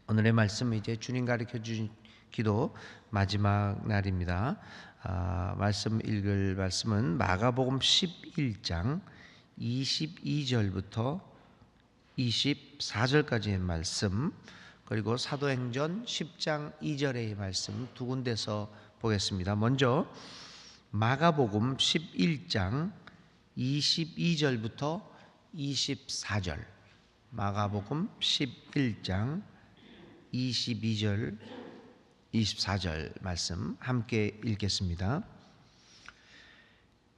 오늘의 말씀 이제 주님 가르쳐 주신 기도 마지막 날입니다. 말씀 읽을 말씀은 마가복음 11장 22절부터 24절까지의 말씀, 그리고 사도행전 10장 2절의 말씀 두 군데서 보겠습니다. 먼저 마가복음 11장 22절부터 24절, 마가복음 11장 22절 24절 말씀 함께 읽겠습니다.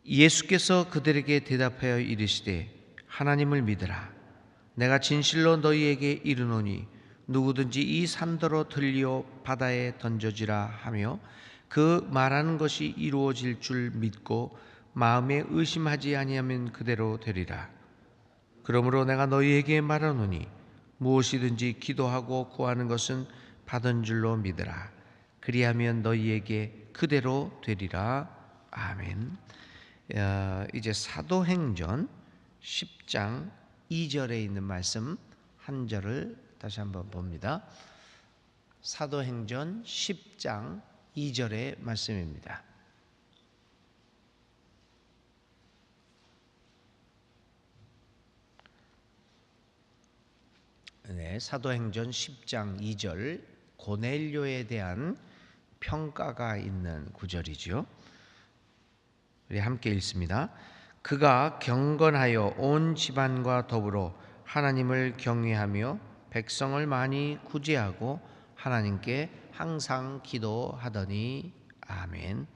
예수께서 그들에게 대답하여 이르시되 하나님을 믿으라. 내가 진실로 너희에게 이르노니 누구든지 이 산더러 들려 바다에 던져지라 하며 그 말하는 것이 이루어질 줄 믿고 마음에 의심하지 아니하면 그대로 되리라. 그러므로 내가 너희에게 말하노니 무엇이든지 기도하고 구하는 것은 받은 줄로 믿으라. 그리하면 너희에게 그대로 되리라. 아멘. 이제 사도행전 10장 2절에 있는 말씀 한 절을 다시 한번 봅니다. 사도행전 10장 2절의 말씀입니다. 네, 사도행전 10장 2절 고넬료에 대한 평가가 있는 구절이죠. 우리 함께 읽습니다. 그가 경건하여 온 집안과 더불어 하나님을 경외하며 백성을 많이 구제하고 하나님께 항상 기도하더니 아멘.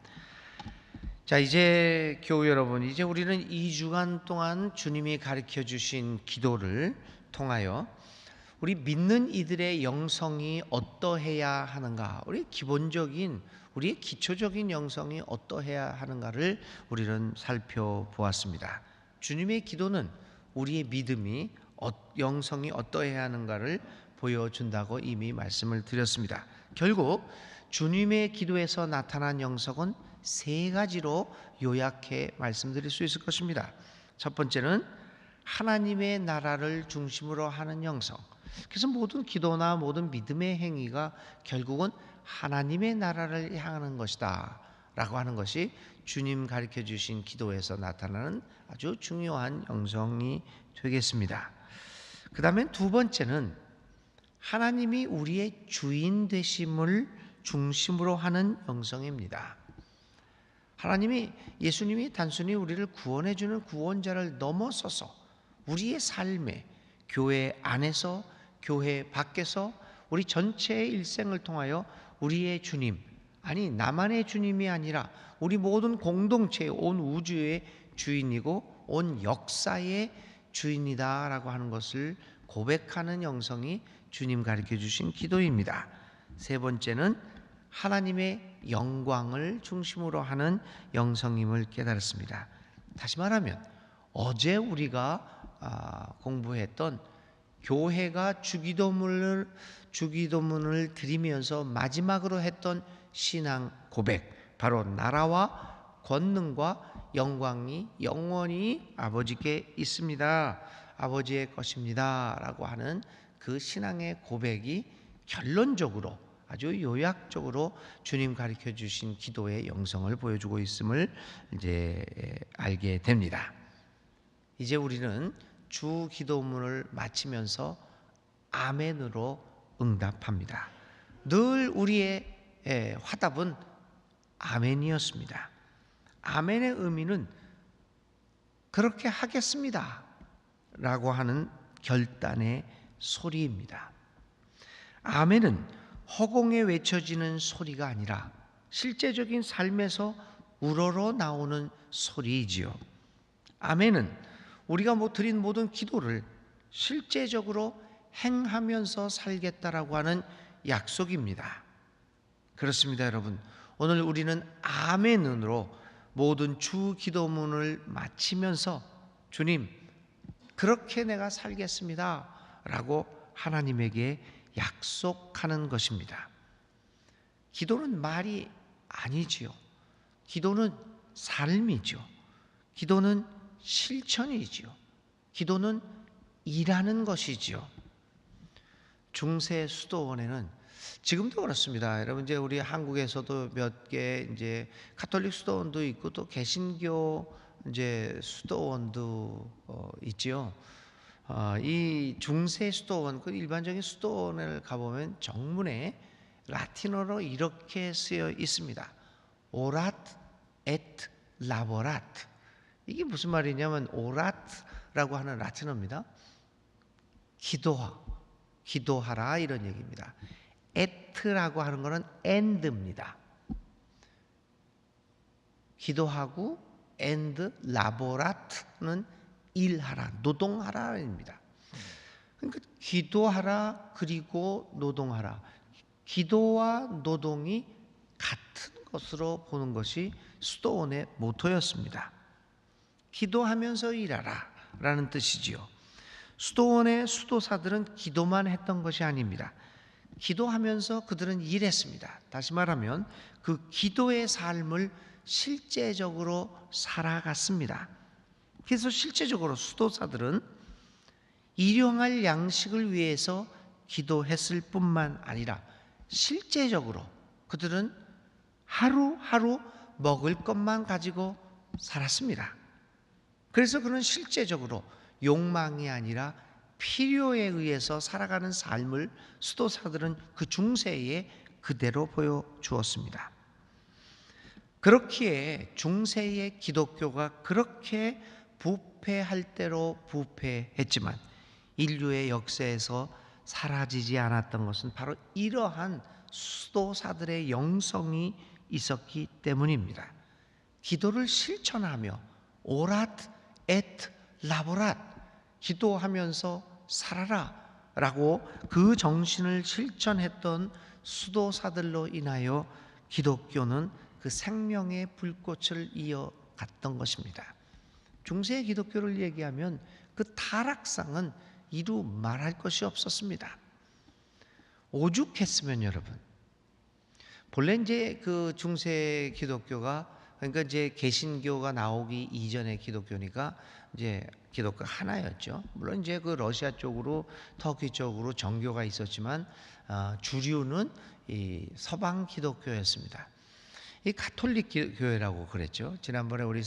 자, 이제 교우 여러분, 이제 우리는 2주간 동안 주님이 가르쳐 주신 기도를 통하여 우리 믿는 이들의 영성이 어떠해야 하는가, 우리 기본적인, 우리의 기초적인 영성이 어떠해야 하는가를 우리는 살펴보았습니다. 주님의 기도는 우리의 믿음이 영성이 어떠해야 하는가를 보여준다고 이미 말씀을 드렸습니다. 결국 주님의 기도에서 나타난 영성은 세 가지로 요약해 말씀드릴 수 있을 것입니다. 첫 번째는 하나님의 나라를 중심으로 하는 영성. 그래서 모든 기도나 모든 믿음의 행위가 결국은 하나님의 나라를 향하는 것이다 라고 하는 것이 주님 가르쳐 주신 기도에서 나타나는 아주 중요한 영성이 되겠습니다. 그 다음에 두 번째는 하나님이 우리의 주인 되심을 중심으로 하는 영성입니다. 예수님이 단순히 우리를 구원해 주는 구원자를 넘어서서 우리의 삶에, 교회 안에서 교회 밖에서 우리 전체의 일생을 통하여 우리의 주님, 아니 나만의 주님이 아니라 우리 모든 공동체의 온 우주의 주인이고 온 역사의 주인이다라고 하는 것을 고백하는 영성이 주님 가르쳐 주신 기도입니다. 세 번째는 하나님의 영광을 중심으로 하는 영성임을 깨달았습니다. 다시 말하면 어제 우리가 공부했던 교회가 주기도문을 드리면서 마지막으로 했던 신앙 고백, 바로 나라와 권능과 영광이 영원히 아버지께 있습니다, 아버지의 것입니다 라고 하는 그 신앙의 고백이 결론적으로 아주 요약적으로 주님 가르쳐 주신 기도의 영성을 보여주고 있음을 이제 알게 됩니다. 이제 우리는 주 기도문을 마치면서 아멘으로 응답합니다. 늘 우리의 화답은 아멘이었습니다. 아멘의 의미는 그렇게 하겠습니다 라고 하는 결단의 소리입니다. 아멘은 허공에 외쳐지는 소리가 아니라 실제적인 삶에서 우러러 나오는 소리이지요. 아멘은 우리가 드린 모든 기도를 실제적으로 행하면서 살겠다라고 하는 약속입니다. 그렇습니다, 여러분. 오늘 우리는 아멘으로 모든 주 기도문을 마치면서 주님, 그렇게 내가 살겠습니다 라고 하나님에게 약속하는 것입니다. 기도는 말이 아니지요. 기도는 삶이죠. 기도는 실천이지요. 기도는 일하는 것이지요. 중세 수도원에는 지금도 그렇습니다. 여러분 이제 우리 한국에서도 몇 개 이제 가톨릭 수도원도 있고 또 개신교 이제 수도원도 있지요. 이 중세 수도원, 그 일반적인 수도원을 가보면 정문에 라틴어로 이렇게 쓰여 있습니다. 오랏 et laborat. 이게 무슨 말이냐면 오랏라고 하는 라틴어입니다. 기도하라 이런 얘기입니다. et라고 하는 것은 and입니다. 기도하고 and laborat는 일하라, 노동하라입니다. 그러니까 기도하라 그리고 노동하라. 기도와 노동이 같은 것으로 보는 것이 수도원의 모토였습니다. 기도하면서 일하라 라는 뜻이지요. 수도원의 수도사들은 기도만 했던 것이 아닙니다. 기도하면서 그들은 일했습니다. 다시 말하면 그 기도의 삶을 실제적으로 살아갔습니다. 그래서 실제적으로 수도사들은 일용할 양식을 위해서 기도했을 뿐만 아니라 실제적으로 그들은 하루하루 먹을 것만 가지고 살았습니다. 그래서 그는 실제적으로 욕망이 아니라 필요에 의해서 살아가는 삶을 수도사들은 그 중세에 그대로 보여주었습니다. 그렇기에 중세의 기독교가 그렇게 부패할 대로 부패했지만 인류의 역사에서 사라지지 않았던 것은 바로 이러한 수도사들의 영성이 있었기 때문입니다. 기도를 실천하며 오랏 et laborat, 기도하면서 살아라 라고 그 정신을 실천했던 수도사들로 인하여 기독교는 그 생명의 불꽃을 이어갔던 것입니다. 중세의 기독교를 얘기하면 그 타락상은 이루 말할 것이 없었습니다. 오죽했으면 여러분, 본래 이제 그 중세 기독교가, 그러니까 이제 개신교가 나오기 이전의 기독교니까 이제 기독교 하나였죠. 물론 이제 그 러시아 쪽으로 터키 쪽으로 정교가 있었지만 주류는 이 서방 기독교였습니다. 이 가톨릭 교회라고 그랬죠. 지난번에 우리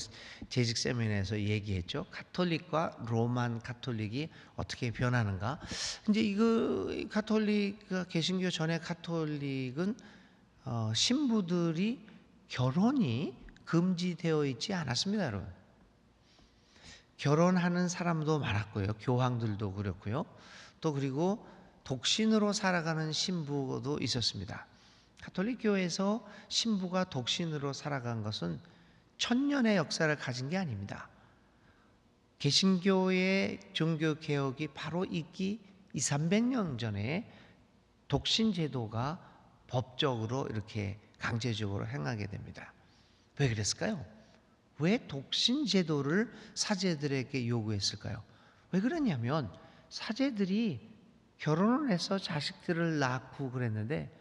재직 세미나에서 얘기했죠. 가톨릭과 로만 가톨릭이 어떻게 변하는가. 이제 이거 가톨릭, 개신교 전에 가톨릭은 신부들이 결혼이 금지되어 있지 않았습니다, 여러분. 결혼하는 사람도 많았고요. 교황들도 그렇고요. 또 그리고 독신으로 살아가는 신부도 있었습니다. 가톨릭 교회에서 신부가 독신으로 살아간 것은 천년의 역사를 가진 게 아닙니다. 개신교의 종교 개혁이 바로 있기 200~300년 전에 독신 제도가 법적으로 이렇게 강제적으로 행하게 됩니다. 왜 그랬을까요? 왜 독신 제도를 사제들에게 요구했을까요? 왜 그러냐면 사제들이 결혼을 해서 자식들을 낳고 그랬는데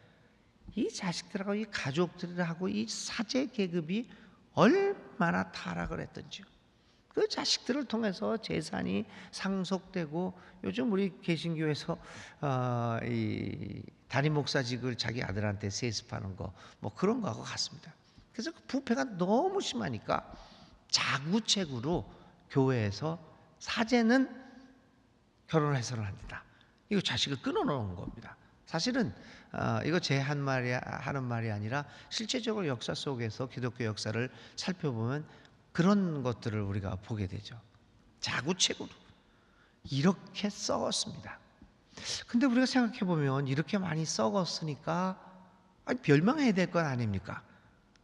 이 자식들하고 이 가족들하고 이 사제 계급이 얼마나 타락을 했던지요. 그 자식들을 통해서 재산이 상속되고, 요즘 우리 개신교에서 이 담임 목사직을 자기 아들한테 세습하는 거, 뭐 그런 거하고 같습니다. 그래서 그 부패가 너무 심하니까 자구책으로 교회에서 사제는 결혼해서는 안 된다, 이거 자식을 끊어놓은 겁니다. 사실은 이거 제 하는 말이 아니라 실제적으로 역사 속에서 기독교 역사를 살펴보면 그런 것들을 우리가 보게 되죠. 자구책으로 이렇게 썩었습니다. 근데 우리가 생각해 보면 이렇게 많이 썩었으니까 멸망해야 될 건 아닙니까?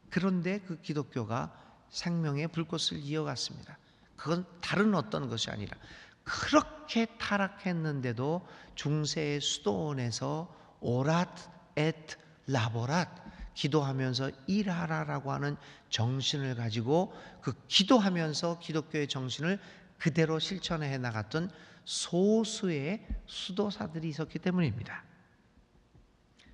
그런데 그 기독교가 생명의 불꽃을 이어갔습니다. 그건 다른 어떤 것이 아니라 그렇게 타락했는데도 중세의 수도원에서 오랏 et laborat, 기도하면서 일하라라고 하는 정신을 가지고 그 기도하면서 기독교의 정신을 그대로 실천해 나갔던 소수의 수도사들이 있었기 때문입니다.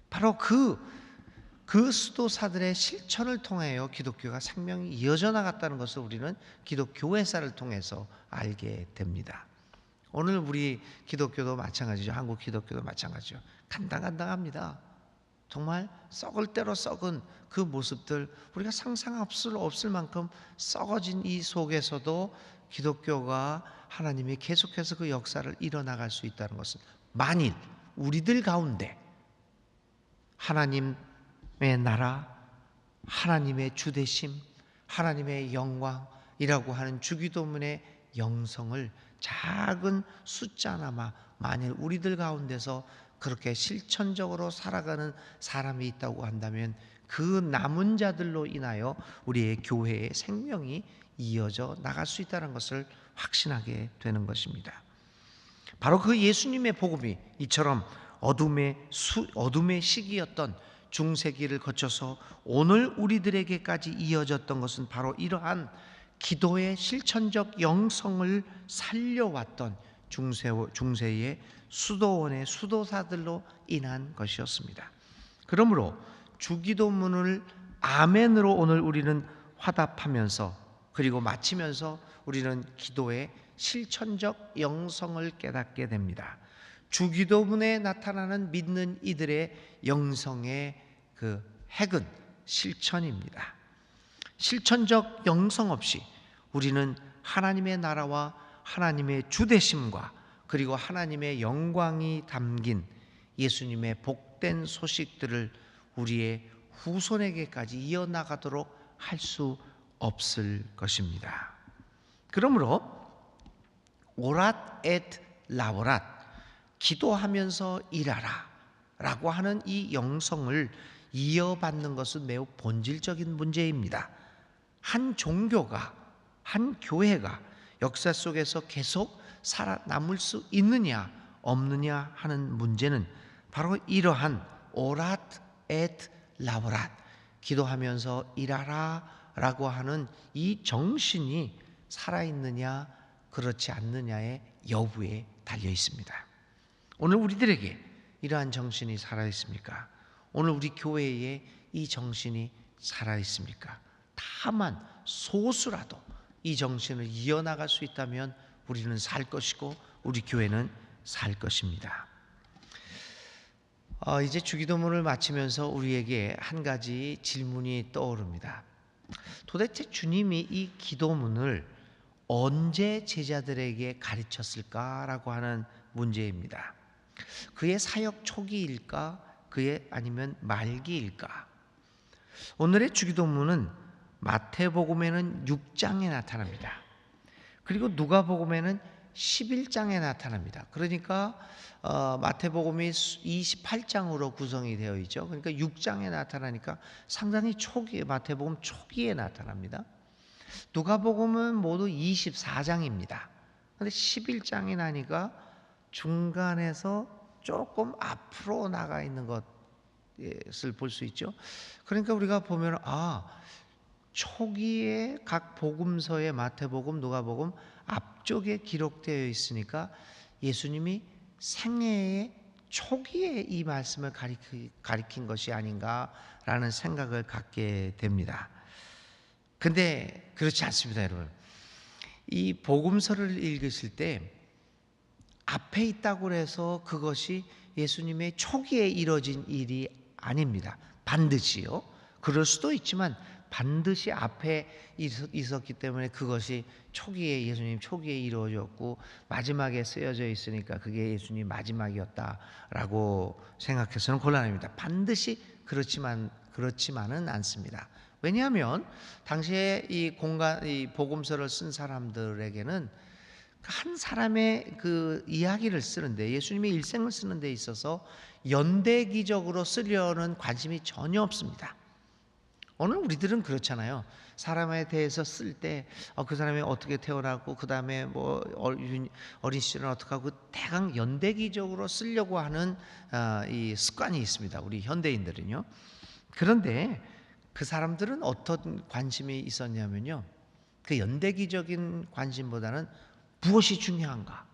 바로 그 수도사들의 실천을 통하여 기독교가 생명이 이어져 나갔다는 것을 우리는 기독교회사를 통해서 알게 됩니다. 오늘 우리 기독교도 마찬가지죠. 한국 기독교도 마찬가지죠. 간당간당합니다. 정말 썩을 대로 썩은 그 모습들, 우리가 상상할 수 없을 만큼 썩어진 이 속에서도 기독교가 하나님이 계속해서 그 역사를 이뤄나갈 수 있다는 것은, 만일 우리들 가운데 하나님의 나라, 하나님의 주되심, 하나님의 영광이라고 하는 주기도문의 영성을 작은 숫자나마 만일 우리들 가운데서 그렇게 실천적으로 살아가는 사람이 있다고 한다면, 그 남은 자들로 인하여 우리의 교회의 생명이 이어져 나갈 수 있다는 것을 확신하게 되는 것입니다. 바로 그 예수님의 복음이 이처럼 어둠의 시기였던 중세기를 거쳐서 오늘 우리들에게까지 이어졌던 것은 바로 이러한 기도의 실천적 영성을 살려왔던 중세의 수도원의 수도사들로 인한 것이었습니다. 그러므로 주기도문을 아멘으로 오늘 우리는 화답하면서, 그리고 마치면서 우리는 기도의 실천적 영성을 깨닫게 됩니다. 주기도문에 나타나는 믿는 이들의 영성의 그 핵은 실천입니다. 실천적 영성 없이 우리는 하나님의 나라와 하나님의 주되심과 그리고 하나님의 영광이 담긴 예수님의 복된 소식들을 우리의 후손에게까지 이어나가도록 할 수 없을 것입니다. 그러므로 오랏 엣 라보랏, 기도하면서 일하라 라고 하는 이 영성을 이어받는 것은 매우 본질적인 문제입니다. 한 종교가, 한 교회가 역사 속에서 계속 살아남을 수 있느냐 없느냐 하는 문제는 바로 이러한 오랏 엣 라보랏, 기도하면서 일하라 라고 하는 이 정신이 살아있느냐 그렇지 않느냐의 여부에 달려 있습니다. 오늘 우리들에게 이러한 정신이 살아있습니까? 오늘 우리 교회에 이 정신이 살아있습니까? 다만 소수라도 이 정신을 이어나갈 수 있다면 우리는 살 것이고 우리 교회는 살 것입니다. 이제 주기도문을 마치면서 우리에게 한 가지 질문이 떠오릅니다. 도대체 주님이 이 기도문을 언제 제자들에게 가르쳤을까라고 하는 문제입니다. 그의 사역 초기일까? 그의 아니면 말기일까? 오늘의 주기도문은 마태복음에는 6장에 나타납니다. 그리고 누가복음에는 11장에 나타납니다. 그러니까 마태복음이 28장으로 구성이 되어 있죠. 그러니까 6장에 나타나니까 상당히 초기에, 마태복음 초기에 나타납니다. 누가복음은 모두 24장입니다. 그런데 11장이 나니까 중간에서 조금 앞으로 나가 있는 것을 볼 수 있죠. 그러니까 우리가 보면 초기에 각 복음서의 마태복음, 누가복음 앞쪽에 기록되어 있으니까 예수님이 생애의 초기에 이 말씀을 가리킨 것이 아닌가라는 생각을 갖게 됩니다. 근데 그렇지 않습니다, 여러분. 이 복음서를 읽으실 때 앞에 있다고 해서 그것이 예수님의 초기에 이뤄진 일이 아닙니다. 반드시요. 그럴 수도 있지만 반드시 앞에 있었기 때문에 그것이 초기에, 예수님 초기에 이루어졌고 마지막에 쓰여져 있으니까 그게 예수님 마지막이었다라고 생각해서는 곤란합니다. 반드시 그렇지만은 않습니다. 왜냐하면 당시에 이 복음서를 쓴 사람들에게는 한 사람의 그 이야기를 쓰는데, 예수님의 일생을 쓰는 데 있어서 연대기적으로 쓰려는 관심이 전혀 없습니다. 오늘 우리들은 그렇잖아요. 사람에 대해서 쓸 때 그 사람이 어떻게 태어나고 그 다음에 뭐 어린 시절은 어떻게 하고 대강 연대기적으로 쓰려고 하는 이 습관이 있습니다. 우리 현대인들은요. 그런데 그 사람들은 어떤 관심이 있었냐면요, 그 연대기적인 관심보다는 무엇이 중요한가,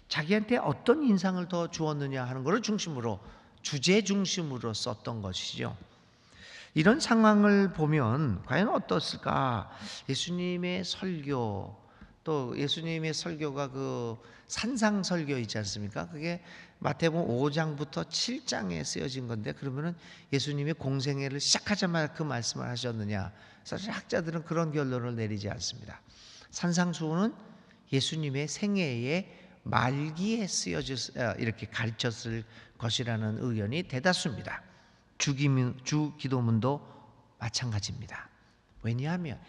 자기한테 어떤 인상을 더 주었느냐 하는 것을 중심으로, 주제 중심으로 썼던 것이죠. 이런 상황을 보면 과연 어떻을까? 예수님의 설교, 또 예수님의 설교가 그 산상 설교 있지 않습니까? 그게 마태복음 5장부터 7장에 쓰여진 건데, 그러면은 예수님이 공생애를 시작하자마자 그 말씀을 하셨느냐? 사실 학자들은 그런 결론을 내리지 않습니다. 산상수훈은 예수님의 생애의 말기에 이렇게 가르쳤을 것이라는 의견이 대다수입니다. 주기도문도 마찬가지입니다. 왜냐하면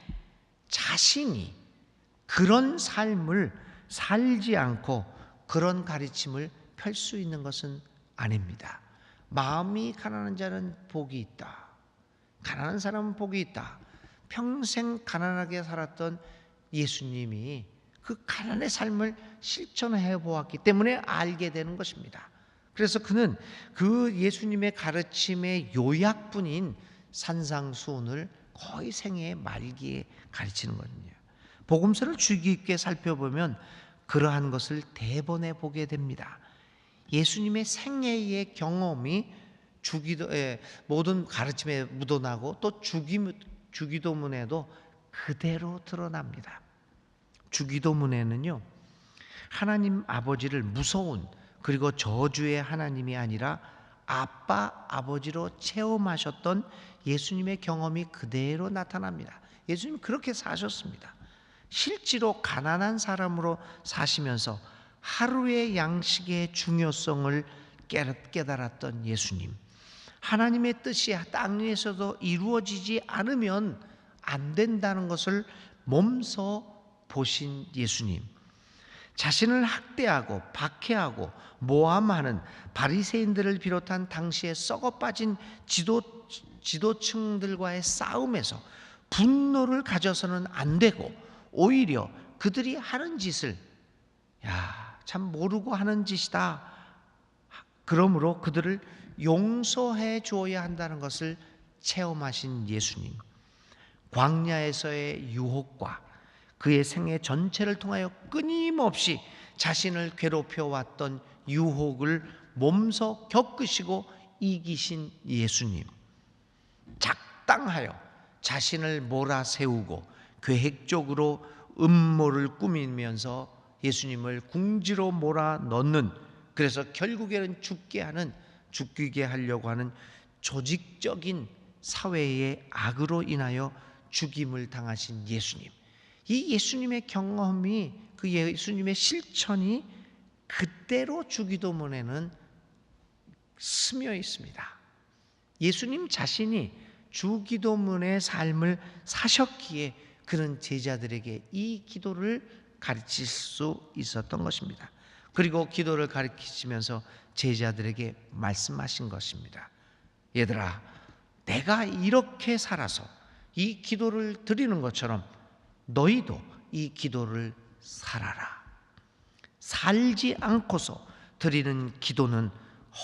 자신이 그런 삶을 살지 않고 그런 가르침을 펼 수 있는 것은 아닙니다. 마음이 가난한 자는 복이 있다. 가난한 사람은 복이 있다. 평생 가난하게 살았던 예수님이 그 가난의 삶을 실천해 보았기 때문에 알게 되는 것입니다. 그래서 그는 그 예수님의 가르침의 요약분인 산상수훈을 거의 생애의 말기에 가르치는 거거든요. 복음서를 주의 깊게 살펴보면 그러한 것을 대번에 보게 됩니다. 예수님의 생애의 경험이 모든 가르침에 묻어나고 또 주기도문에도 그대로 드러납니다. 주기도문에는요, 하나님 아버지를 무서운 그리고 저주의 하나님이 아니라 아빠 아버지로 체험하셨던 예수님의 경험이 그대로 나타납니다. 예수님이 그렇게 사셨습니다. 실제로 가난한 사람으로 사시면서 하루의 양식의 중요성을 깨달았던 예수님, 하나님의 뜻이 땅 위에서도 이루어지지 않으면 안 된다는 것을 몸소 보신 예수님, 자신을 학대하고 박해하고 모함하는 바리새인들을 비롯한 당시에 썩어빠진 지도층들과의 싸움에서 분노를 가져서는 안 되고 오히려 그들이 하는 짓을 참 모르고 하는 짓이다. 그러므로 그들을 용서해 주어야 한다는 것을 체험하신 예수님, 광야에서의 유혹과 그의 생애 전체를 통하여 끊임없이 자신을 괴롭혀왔던 유혹을 몸소 겪으시고 이기신 예수님, 작당하여 자신을 몰아세우고 계획적으로 음모를 꾸미면서 예수님을 궁지로 몰아넣는, 그래서 결국에는 죽게 하려고 하는 조직적인 사회의 악으로 인하여 죽임을 당하신 예수님, 이 예수님의 경험이, 그 예수님의 실천이 그대로 주기도문에는 스며 있습니다. 예수님 자신이 주기도문의 삶을 사셨기에 그는 제자들에게 이 기도를 가르칠 수 있었던 것입니다. 그리고 기도를 가르치면서 제자들에게 말씀하신 것입니다. 얘들아, 내가 이렇게 살아서 이 기도를 드리는 것처럼 너희도 이 기도를 살아라. 살지 않고서 드리는 기도는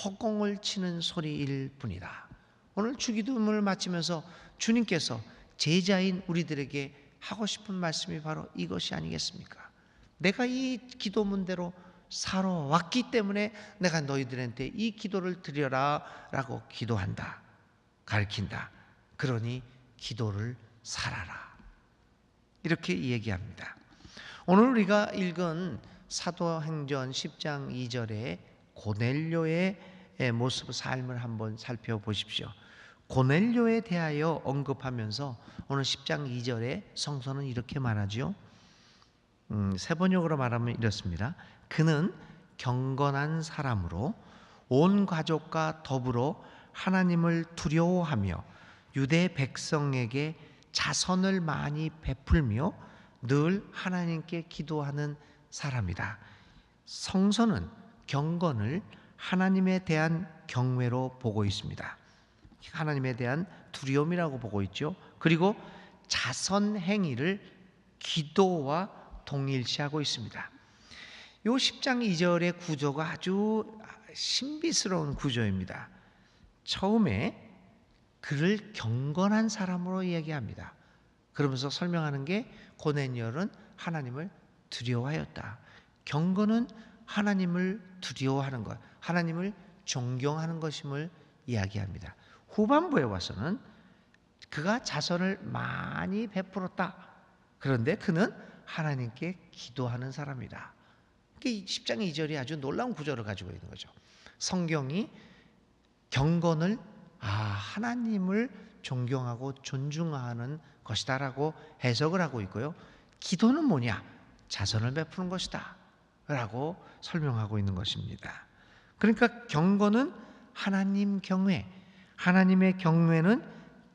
허공을 치는 소리일 뿐이다. 오늘 주기도문을 마치면서 주님께서 제자인 우리들에게 하고 싶은 말씀이 바로 이것이 아니겠습니까? 내가 이 기도문대로 살아왔기 때문에 내가 너희들한테 이 기도를 드려라 라고 기도한다, 가르친다. 그러니 기도를 살아라, 이렇게 얘기합니다. 오늘 우리가 읽은 사도행전 10장 2절에 고넬료의 모습, 삶을 한번 살펴보십시오. 고넬료에 대하여 언급하면서 오늘 10장 2절에 성서는 이렇게 말하죠. 세 번역으로 말하면 이렇습니다. 그는 경건한 사람으로 온 가족과 더불어 하나님을 두려워하며 유대 백성에게 자선을 많이 베풀며 늘 하나님께 기도하는 사람이다. 성서는 경건을 하나님에 대한 경외로 보고 있습니다. 하나님에 대한 두려움이라고 보고 있죠. 그리고 자선 행위를 기도와 동일시하고 있습니다. 요 10장 2절의 구조가 아주 신비스러운 구조입니다. 처음에 그를 경건한 사람으로 얘기합니다. 그러면서 설명하는 게 고넬료는 하나님을 두려워하였다. 경건은 하나님을 두려워하는 것, 하나님을 존경하는 것임을 이야기합니다. 후반부에 와서는 그가 자선을 많이 베풀었다. 그런데 그는 하나님께 기도하는 사람이다. 이 10장 2절이 아주 놀라운 구절을 가지고 있는 거죠. 성경이 경건을 하나님을 존경하고 존중하는 것이다라고 해석을 하고 있고요. 기도는 뭐냐? 자선을 베푸는 것이다 라고 설명하고 있는 것입니다. 그러니까 경건은 하나님 경외, 하나님의 경외는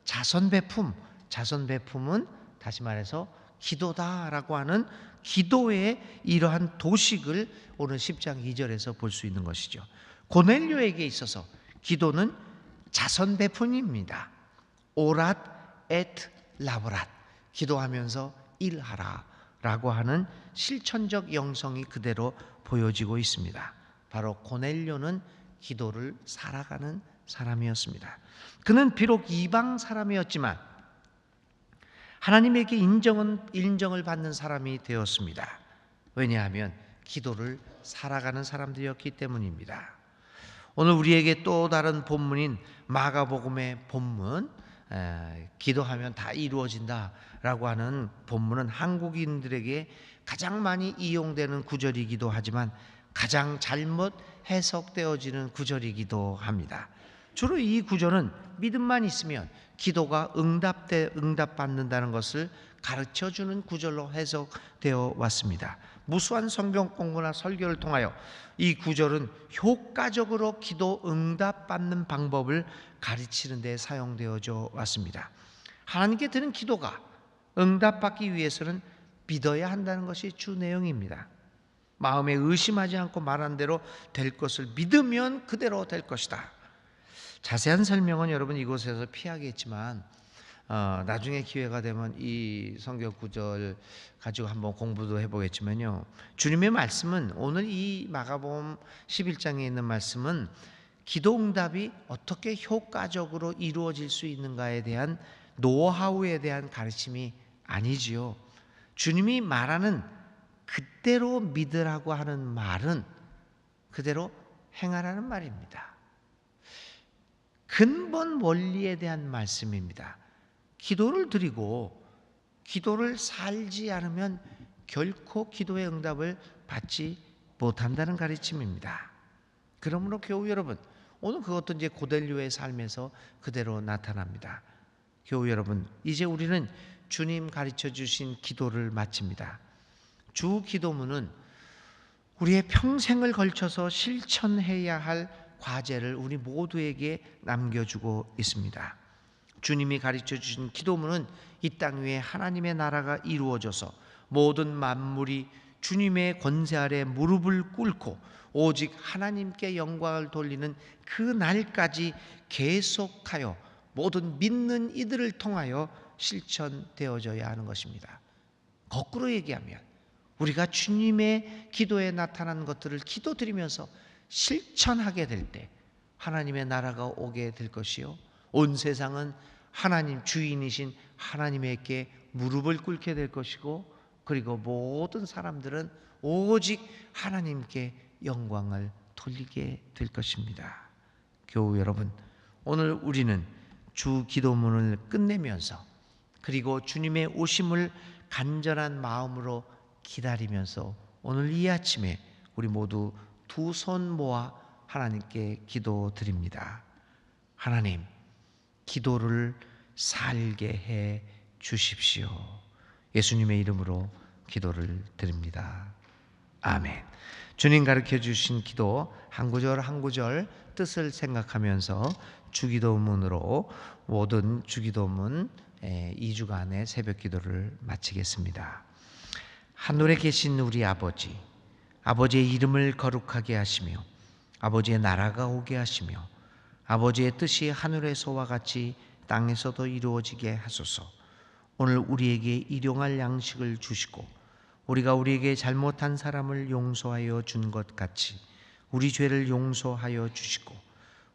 자선 베품, 자선 베품은 다시 말해서 기도다라고 하는 기도의 이러한 도식을 오늘 10장 2절에서 볼 수 있는 것이죠. 고넬료에게 있어서 기도는 자선 베품입니다. 오랏 엣 라보랏, 기도하면서 일하라 라고 하는 실천적 영성이 그대로 보여지고 있습니다. 바로 고넬료는 기도를 살아가는 사람이었습니다. 그는 비록 이방 사람이었지만 하나님에게 인정을 받는 사람이 되었습니다. 왜냐하면 기도를 살아가는 사람들이었기 때문입니다. 오늘 우리에게 또 다른 본문인 마가복음의 본문, 기도하면 다 이루어진다라고 하는 본문은 한국인들에게 가장 많이 이용되는 구절이기도 하지만 가장 잘못 해석되어지는 구절이기도 합니다. 주로 이 구절은 믿음만 있으면 기도가 응답받는다는 것을 가르쳐주는 구절로 해석되어 왔습니다. 무수한 성경 공부나 설교를 통하여 이 구절은 효과적으로 기도 응답받는 방법을 가르치는 데 사용되어져 왔습니다. 하나님께 드는 기도가 응답받기 위해서는 믿어야 한다는 것이 주 내용입니다. 마음에 의심하지 않고 말한 대로 될 것을 믿으면 그대로 될 것이다. 자세한 설명은 여러분 이곳에서 피하겠지만 나중에 기회가 되면 이 성경 구절 가지고 한번 공부도 해보겠지만요, 주님의 말씀은 오늘 이 마가복음 11장에 있는 말씀은 기도 응답이 어떻게 효과적으로 이루어질 수 있는가에 대한 노하우에 대한 가르침이 아니지요. 주님이 말하는 그대로 믿으라고 하는 말은 그대로 행하라는 말입니다. 근본 원리에 대한 말씀입니다. 기도를 드리고 기도를 살지 않으면 결코 기도의 응답을 받지 못한다는 가르침입니다. 그러므로 교우 여러분, 오늘 그것도 이제 고넬료의 삶에서 그대로 나타납니다. 교우 여러분, 이제 우리는 주님 가르쳐 주신 기도를 마칩니다. 주 기도문은 우리의 평생을 걸쳐서 실천해야 할 과제를 우리 모두에게 남겨주고 있습니다. 주님이 가르쳐 주신 기도문은 이 땅 위에 하나님의 나라가 이루어져서 모든 만물이 주님의 권세 아래 무릎을 꿇고 오직 하나님께 영광을 돌리는 그 날까지 계속하여 모든 믿는 이들을 통하여 실천되어져야 하는 것입니다. 거꾸로 얘기하면 우리가 주님의 기도에 나타난 것들을 기도드리면서 실천하게 될 때 하나님의 나라가 오게 될 것이요, 온 세상은 하나님 주인이신 하나님에게 무릎을 꿇게 될 것이고, 그리고 모든 사람들은 오직 하나님께 영광을 돌리게 될 것입니다. 교우 여러분, 오늘 우리는 주 기도문을 끝내면서 그리고 주님의 오심을 간절한 마음으로 기다리면서 오늘 이 아침에 우리 모두 두 손 모아 하나님께 기도드립니다. 하나님, 기도를 살게 해 주십시오. 예수님의 이름으로 기도를 드립니다. 아멘. 주님 가르쳐 주신 기도 한 구절 한 구절 뜻을 생각하면서 주기도문으로 모든 주기도문 2주간의 새벽 기도를 마치겠습니다. 하늘에 계신 우리 아버지, 아버지의 이름을 거룩하게 하시며 아버지의 나라가 오게 하시며 아버지의 뜻이 하늘에서와 같이 땅에서도 이루어지게 하소서. 오늘 우리에게 일용할 양식을 주시고 우리가 우리에게 잘못한 사람을 용서하여 준 것 같이 우리 죄를 용서하여 주시고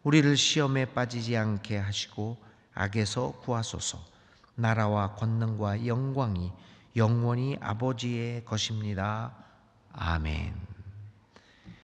우리를 시험에 빠지지 않게 하시고 악에서 구하소서. 나라와 권능과 영광이 영원히 아버지의 것입니다. 아멘.